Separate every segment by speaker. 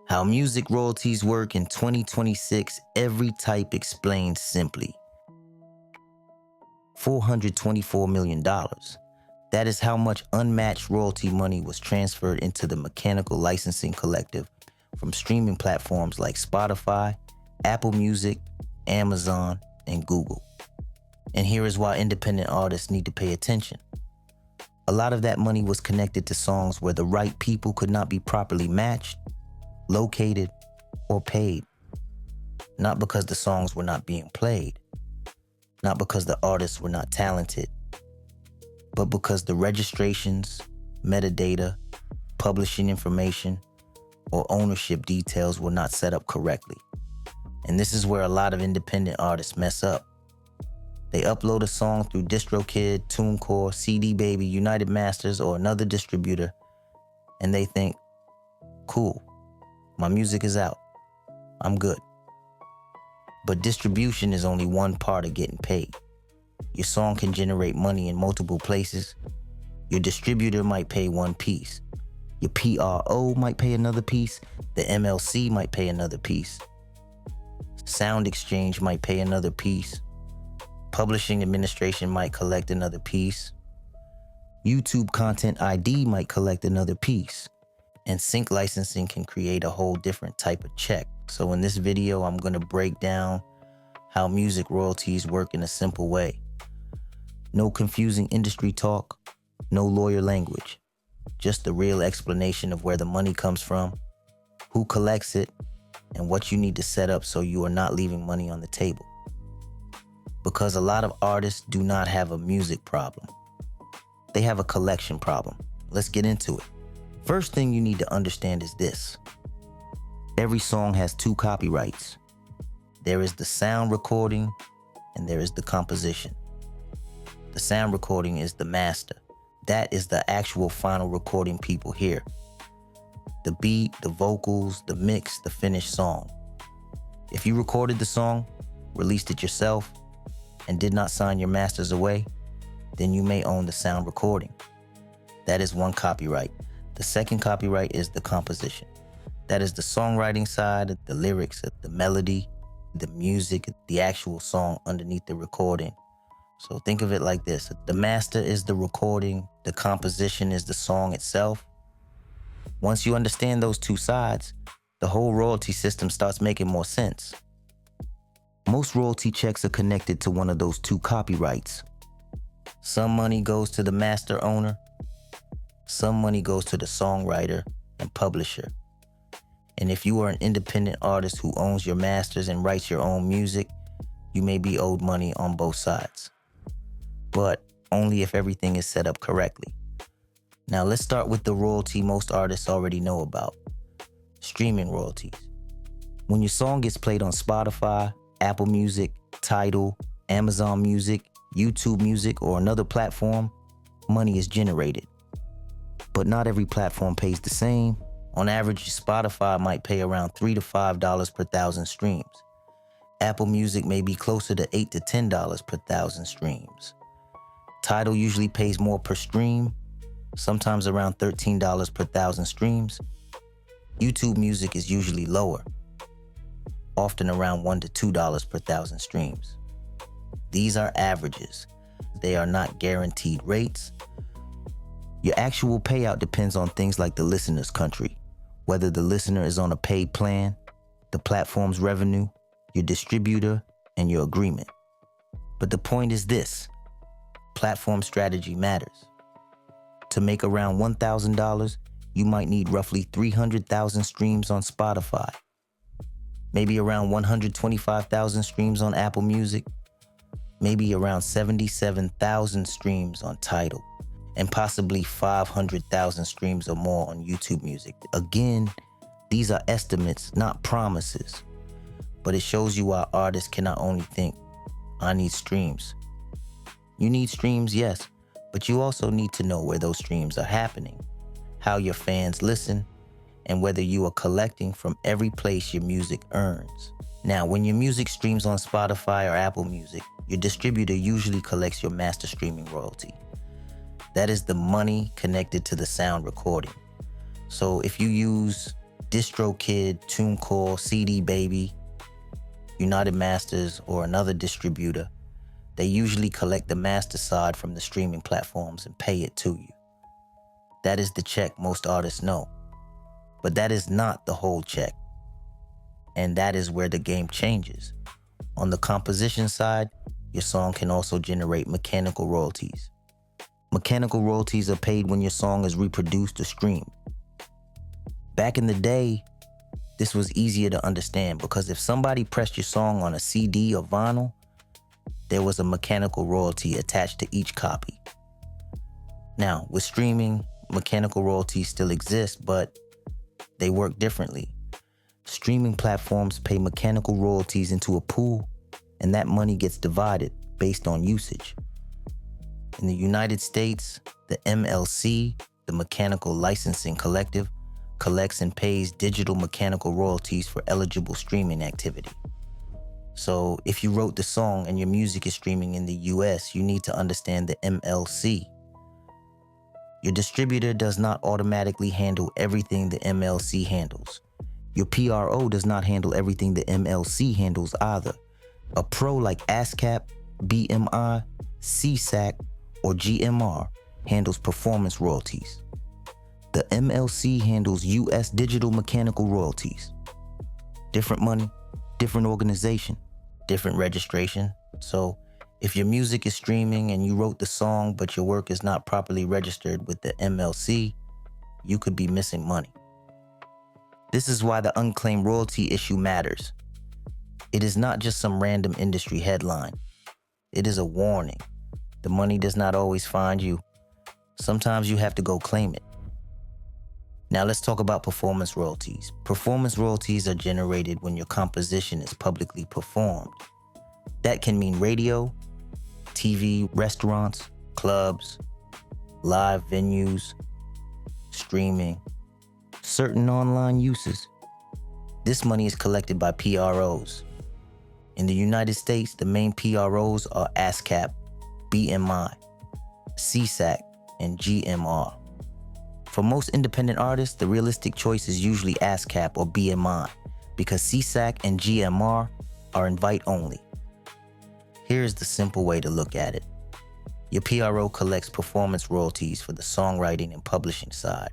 Speaker 1: How music royalties work in 2026, every type explained simply. $424 million. That is how much unmatched royalty money was transferred into the mechanical licensing collective from streaming platforms like Spotify, Apple Music, Amazon, and Google. And here is why independent artists need to pay attention. A lot of that money was connected to songs where the right people could not be properly matched, located, or paid. Not because the songs were not being played, not because the artists were not talented, but because the registrations, metadata, publishing information, or ownership details were not set up correctly. And this is where a lot of independent artists mess up. They upload a song through DistroKid, TuneCore, CD Baby, United Masters, or another distributor, and they think, cool, my music is out, I'm good. But distribution is only one part of getting paid. Your song can generate money in multiple places. Your distributor might pay one piece. Your PRO might pay another piece. The MLC might pay another piece. SoundExchange might pay another piece. Publishing administration might collect another piece. YouTube Content ID might collect another piece. And sync licensing can create a whole different type of check. So in this video, I'm going to break down how music royalties work in a simple way. No confusing industry talk, no lawyer language. Just the real explanation of where the money comes from, who collects it, and what you need to set up so you are not leaving money on the table. Because a lot of artists do not have a music problem. They have a collection problem. Let's get into it. First thing you need to understand is this. Every song has two copyrights. There is the sound recording and there is the composition. The sound recording is the master. That is the actual final recording people hear. The beat, the vocals, the mix, the finished song. If you recorded the song, released it yourself, and did not sign your masters away, then you may own the sound recording. That is one copyright. The second copyright is the composition. That is the songwriting side, the lyrics, the melody, the music, the actual song underneath the recording. So think of it like this. The master is the recording, the composition is the song itself. Once you understand those two sides, the whole royalty system starts making more sense. Most royalty checks are connected to one of those two copyrights. Some money goes to the master owner. Some money goes to the songwriter and publisher. And if you are an independent artist who owns your masters and writes your own music, you may be owed money on both sides. But only if everything is set up correctly. Now let's start with the royalty most artists already know about. Streaming royalties. When your song gets played on Spotify, Apple Music, Tidal, Amazon Music, YouTube Music, or another platform, money is generated. But not every platform pays the same. On average, Spotify might pay around $3 to $5 per thousand streams. Apple Music may be closer to $8 to $10 per thousand streams. Tidal usually pays more per stream, sometimes around $13 per thousand streams. YouTube Music is usually lower, often around $1 to $2 per thousand streams. These are averages. They are not guaranteed rates. Your actual payout depends on things like the listener's country, whether the listener is on a paid plan, the platform's revenue, your distributor, and your agreement. But the point is this. Platform strategy matters. To make around $1,000, you might need roughly 300,000 streams on Spotify, maybe around 125,000 streams on Apple Music, maybe around 77,000 streams on Tidal, and possibly 500,000 streams or more on YouTube Music. Again, these are estimates, not promises, but it shows you why artists cannot only think, I need streams. You need streams, yes, but you also need to know where those streams are happening, how your fans listen, and whether you are collecting from every place your music earns. Now, when your music streams on Spotify or Apple Music, your distributor usually collects your master streaming royalty. That is the money connected to the sound recording. So if you use DistroKid, TuneCore, CD Baby, United Masters, or another distributor, they usually collect the master side from the streaming platforms and pay it to you. That is the check most artists know. But that is not the whole check. And that is where the game changes. On the composition side, your song can also generate mechanical royalties. Mechanical royalties are paid when your song is reproduced or streamed. Back in the day, this was easier to understand because if somebody pressed your song on a CD or vinyl, there was a mechanical royalty attached to each copy. Now, with streaming, mechanical royalties still exist, but they work differently. Streaming platforms pay mechanical royalties into a pool, and that money gets divided based on usage. In the United States, the MLC, the Mechanical Licensing Collective, collects and pays digital mechanical royalties for eligible streaming activity. So if you wrote the song and your music is streaming in the US, you need to understand the MLC. Your distributor does not automatically handle everything the MLC handles. Your PRO does not handle everything the MLC handles either. A pro like ASCAP, BMI, CSAC, or GMR handles performance royalties. The MLC handles US digital mechanical royalties. Different money, different organization, different registration. So if your music is streaming and you wrote the song but your work is not properly registered with the MLC, you could be missing money. This is why the unclaimed royalty issue matters. It is not just some random industry headline. It is a warning. The money does not always find you. Sometimes you have to go claim it. Now let's talk about performance royalties. Performance royalties are generated when your composition is publicly performed. That can mean radio, TV, restaurants, clubs, live venues, streaming, certain online uses. This money is collected by PROs. In the United States, the main PROs are ASCAP, BMI, CSAC, and GMR. For most independent artists, the realistic choice is usually ASCAP or BMI because CSAC and GMR are invite only. Here's the simple way to look at it. Your PRO collects performance royalties for the songwriting and publishing side.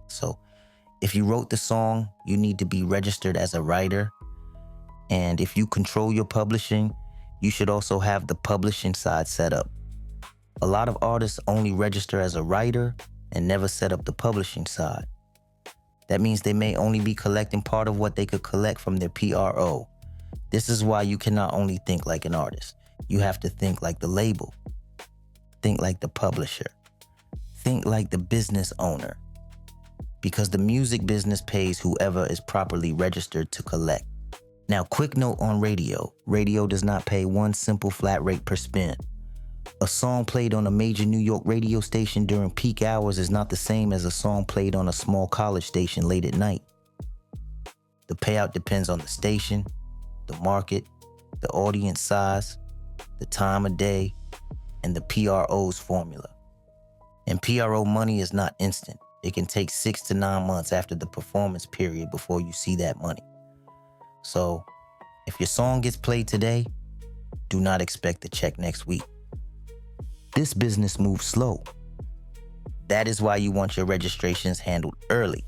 Speaker 1: So, if you wrote the song, you need to be registered as a writer. And if you control your publishing, you should also have the publishing side set up. A lot of artists only register as a writer and never set up the publishing side. That means they may only be collecting part of what they could collect from their PRO. This is why you cannot only think like an artist. You have to think like the label. Think like the publisher. Think like the business owner. Because the music business pays whoever is properly registered to collect. Now, quick note on radio. Radio does not pay one simple flat rate per spin. A song played on a major New York radio station during peak hours is not the same as a song played on a small college station late at night. The payout depends on the station, the market, the audience size, the time of day, and the PRO's formula. And PRO money is not instant. It can take 6 to 9 months after the performance period before you see that money. So, if your song gets played today, do not expect the check next week. This business moves slow. That is why you want your registrations handled early.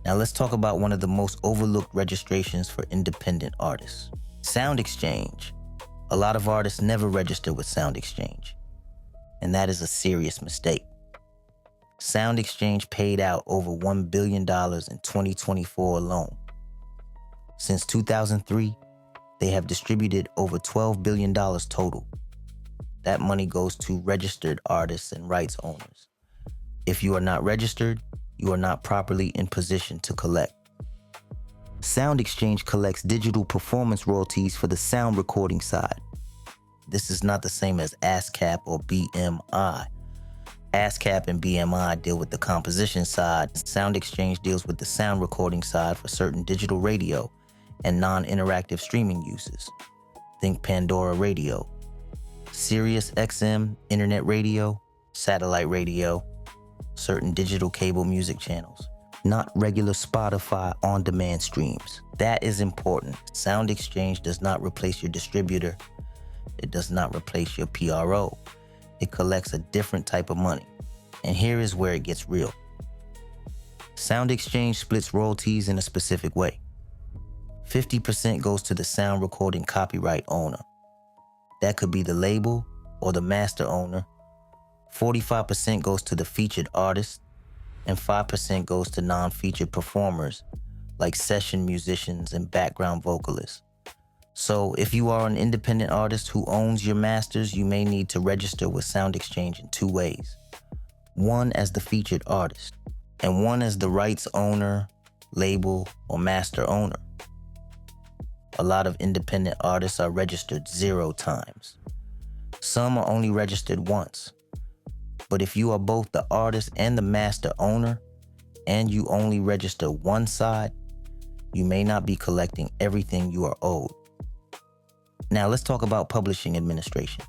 Speaker 1: Now let's talk about one of the most overlooked registrations for independent artists. SoundExchange. A lot of artists never register with SoundExchange, and that is a serious mistake. SoundExchange paid out over $1 billion in 2024 alone. Since 2003, they have distributed over $12 billion total. That money goes to registered artists and rights owners. If you are not registered, you are not properly in position to collect. SoundExchange collects digital performance royalties for the sound recording side. This is not the same as ASCAP or BMI. ASCAP and BMI deal with the composition side. SoundExchange deals with the sound recording side for certain digital radio and non-interactive streaming uses. Think Pandora Radio, Sirius XM internet radio, satellite radio, certain digital cable music channels. not regular Spotify on-demand streams. That is important. SoundExchange does not replace your distributor. It does not replace your PRO. It collects a different type of money. And here is where it gets real. SoundExchange splits royalties in a specific way. 50% goes to the sound recording copyright owner. That could be the label or the master owner. 45% goes to the featured artist, and 5% goes to non-featured performers like session musicians and background vocalists. So if you are an independent artist who owns your masters, you may need to register with SoundExchange in two ways. One as the featured artist, and one as the rights owner, label, or master owner. A lot of independent artists are registered 0 times. Some are only registered once. But if you are both the artist and the master owner, and you only register one side, you may not be collecting everything you are owed. Now let's talk about publishing administration.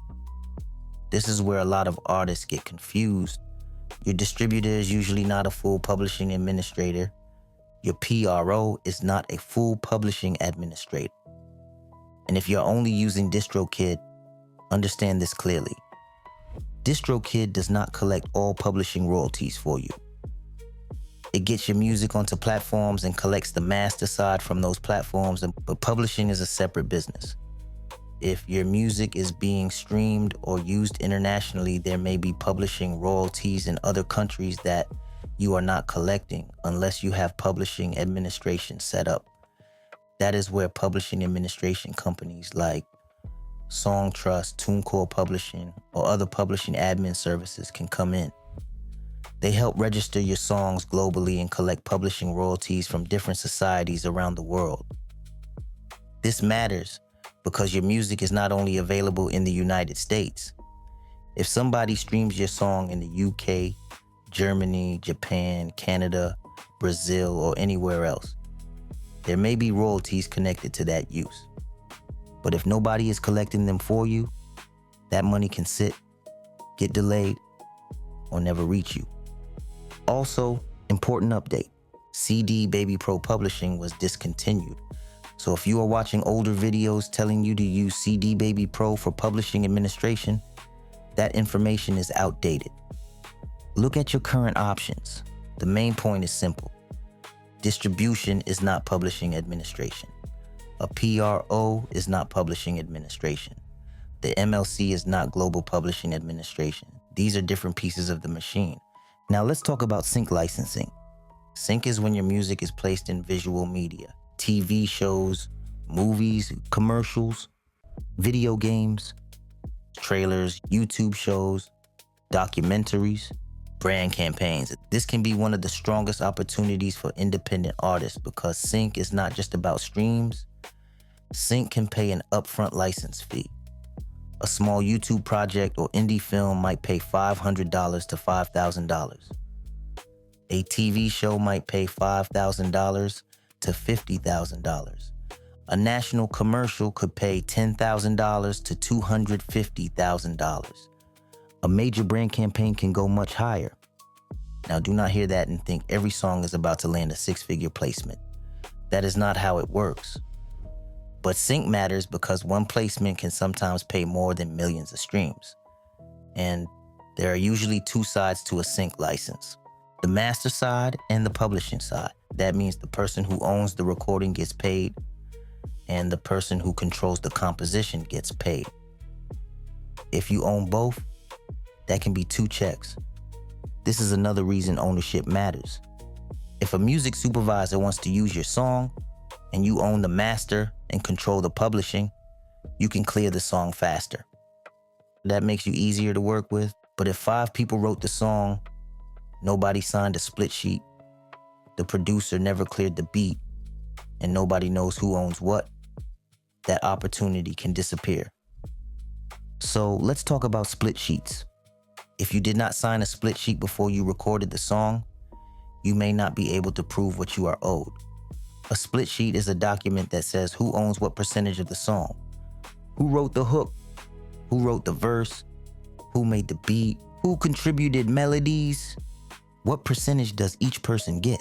Speaker 1: This is where a lot of artists get confused. Your distributor is usually not a full publishing administrator. Your PRO is not a full publishing administrator. And if you're only using DistroKid, understand this clearly. DistroKid does not collect all publishing royalties for you. It gets your music onto platforms and collects the master side from those platforms, but publishing is a separate business. If your music is being streamed or used internationally, there may be publishing royalties in other countries that you are not collecting unless you have publishing administration set up. That is where publishing administration companies like Songtrust, TuneCore Publishing, or other publishing admin services can come in. They help register your songs globally and collect publishing royalties from different societies around the world. This matters because your music is not only available in the United States. If somebody streams your song in the UK, Germany, Japan, Canada, Brazil, or anywhere else, there may be royalties connected to that use. But if nobody is collecting them for you, that money can sit, get delayed, or never reach you. Also, important update, CD Baby Pro Publishing was discontinued. So if you are watching older videos telling you to use CD Baby Pro for publishing administration, that information is outdated. Look at your current options. The main point is simple. Distribution is not publishing administration. A PRO is not publishing administration. The MLC is not global publishing administration. These are different pieces of the machine. Now let's talk about sync licensing. Sync is when your music is placed in visual media, TV shows, movies, commercials, video games, trailers, YouTube shows, documentaries, brand campaigns. This can be one of the strongest opportunities for independent artists because sync is not just about streams. Sync can pay an upfront license fee. A small YouTube project or indie film might pay $500 to $5,000. A TV show might pay $5,000 to $50,000. A national commercial could pay $10,000 to $250,000. A major brand campaign can go much higher. Now, do not hear that and think every song is about to land a 6-figure placement. That is not how it works. But sync matters because one placement can sometimes pay more than millions of streams. And there are usually 2 sides to a sync license. The master side and the publishing side. That means the person who owns the recording gets paid, and the person who controls the composition gets paid. If you own both, that can be 2 checks. This is another reason ownership matters. If a music supervisor wants to use your song, and you own the master and control the publishing, you can clear the song faster. That makes you easier to work with. But if 5 people wrote the song, nobody signed a split sheet, the producer never cleared the beat, and nobody knows who owns what, that opportunity can disappear. So let's talk about split sheets. If you did not sign a split sheet before you recorded the song, you may not be able to prove what you are owed. A split sheet is a document that says who owns what percentage of the song, who wrote the hook, who wrote the verse, who made the beat, who contributed melodies, what percentage does each person get.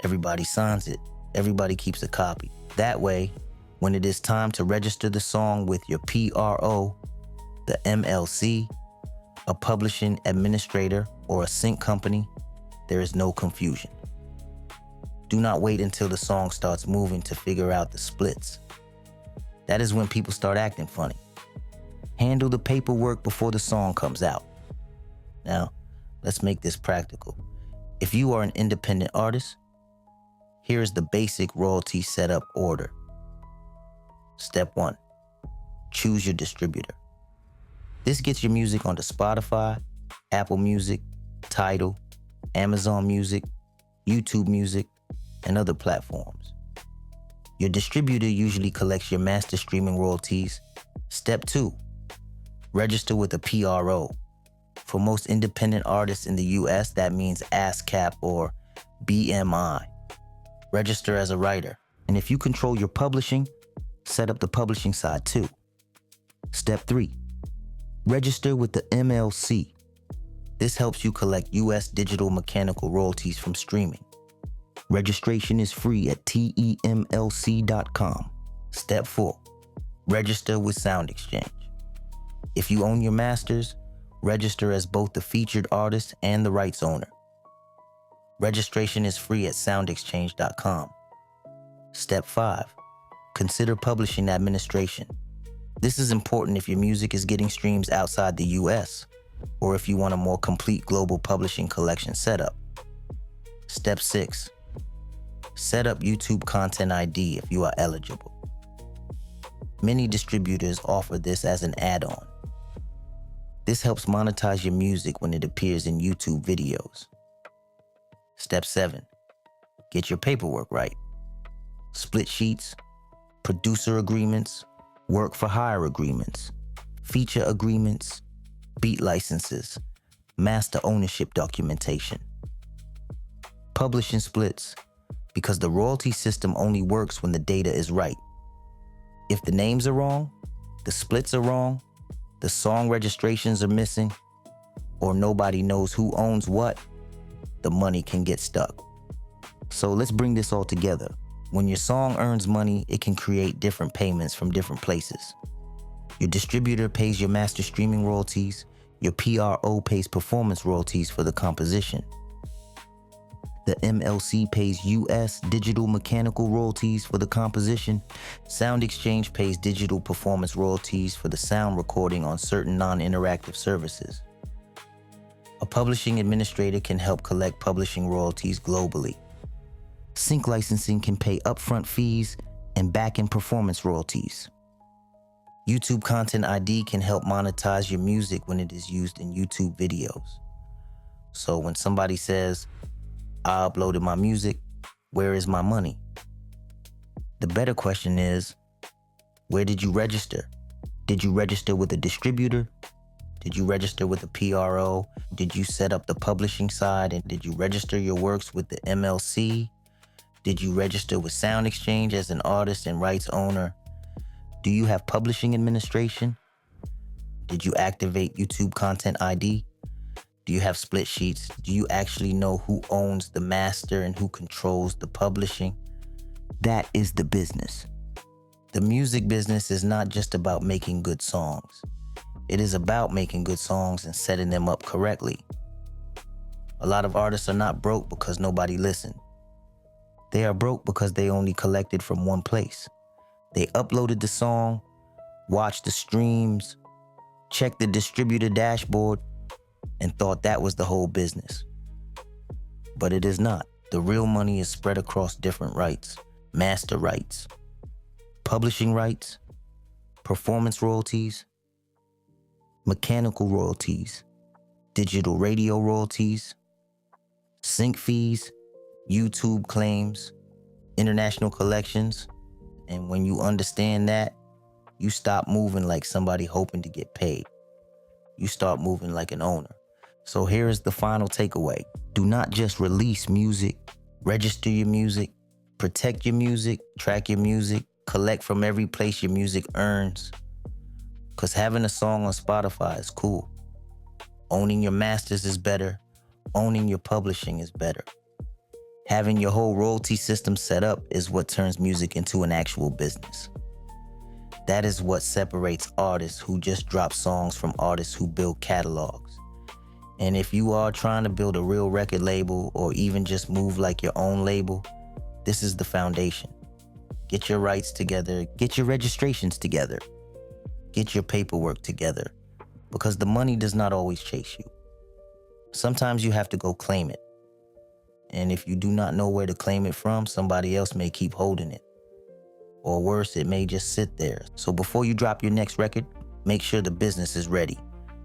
Speaker 1: Everybody signs it. Everybody keeps a copy. That way, when it is time to register the song with your PRO, the MLC, a publishing administrator, or a sync company, there is no confusion. Do not wait until the song starts moving to figure out the splits. That is when people start acting funny. Handle the paperwork before the song comes out. Now, let's make this practical. If you are an independent artist, here is the basic royalty setup order. Step 1, choose your distributor. This gets your music onto Spotify, Apple Music, Tidal, Amazon Music, YouTube Music, and other platforms. Your distributor usually collects your master streaming royalties. Step 2, register with a PRO. For most independent artists in the US, that means ASCAP or BMI. Register as a writer. And if you control your publishing, set up the publishing side too. Step 3, register with the MLC. This helps you collect US digital mechanical royalties from streaming. Registration is free at temlc.com. Step 4, register with SoundExchange. If you own your masters, register as both the featured artist and the rights owner. Registration is free at SoundExchange.com. Step 5, consider publishing administration. This is important if your music is getting streams outside the US, or if you want a more complete global publishing collection setup. Step 6, set up YouTube Content ID if you are eligible. Many distributors offer this as an add-on. This helps monetize your music when it appears in YouTube videos. Step 7, get your paperwork right. Split sheets, producer agreements, work for hire agreements, feature agreements, beat licenses, master ownership documentation. Publishing splits, because the royalty system only works when the data is right. If the names are wrong, the splits are wrong, the song registrations are missing, or nobody knows who owns what, the money can get stuck. So let's bring this all together. When your song earns money, it can create different payments from different places. Your distributor pays your master streaming royalties, your PRO pays performance royalties for the composition. The MLC pays US digital mechanical royalties for the composition. SoundExchange pays digital performance royalties for the sound recording on certain non-interactive services. A publishing administrator can help collect publishing royalties globally. Sync licensing can pay upfront fees and back-end performance royalties. YouTube Content ID can help monetize your music when it is used in YouTube videos. So when somebody says, I uploaded my music, where is my money? The better question is, where did you register? Did you register with a distributor? Did you register with a PRO? Did you set up the publishing side? And did you register your works with the MLC? Did you register with SoundExchange as an artist and rights owner? Do you have publishing administration? Did you activate YouTube Content ID? Do you have split sheets? Do you actually know who owns the master and who controls the publishing? That is the business. The music business is not just about making good songs. It is about making good songs and setting them up correctly. A lot of artists are not broke because nobody listened. They are broke because they only collected from one place. They uploaded the song, watched the streams, checked the distributor dashboard, and thought that was the whole business. But it is not. The real money is spread across different rights. Master rights, publishing rights, performance royalties, mechanical royalties, digital radio royalties, sync fees, YouTube claims, international collections. And when you understand that, you stop moving like somebody hoping to get paid. You start moving like an owner. So here is the final takeaway. Do not just release music, register your music, protect your music, track your music, collect from every place your music earns. Because having a song on Spotify is cool. Owning your masters is better. Owning your publishing is better. Having your whole royalty system set up is what turns music into an actual business. That is what separates artists who just drop songs from artists who build catalogs. And if you are trying to build a real record label or even just move like your own label, this is the foundation. Get your rights together, get your registrations together, get your paperwork together, because the money does not always chase you. Sometimes you have to go claim it. And if you do not know where to claim it from, somebody else may keep holding it. Or worse, it may just sit there. So before you drop your next record, make sure the business is ready.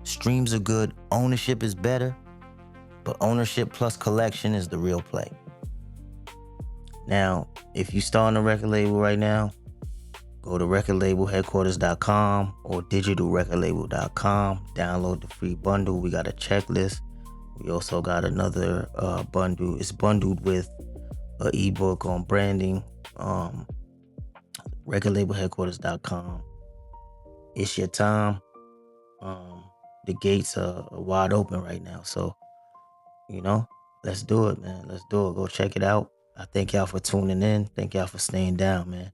Speaker 1: Streams are good, ownership is better, but ownership plus collection is the real play. Now, if you start a record label right now, go to recordlabelheadquarters.com or digitalrecordlabel.com. Download the free bundle. We got a checklist. We also got another bundle. It's bundled with an ebook on branding. Recordlabelheadquarters.com. It's your time. The gates are wide open right now. So, let's do it, man. Let's do it. Go check it out. I thank y'all for tuning in. Thank y'all for staying down, man.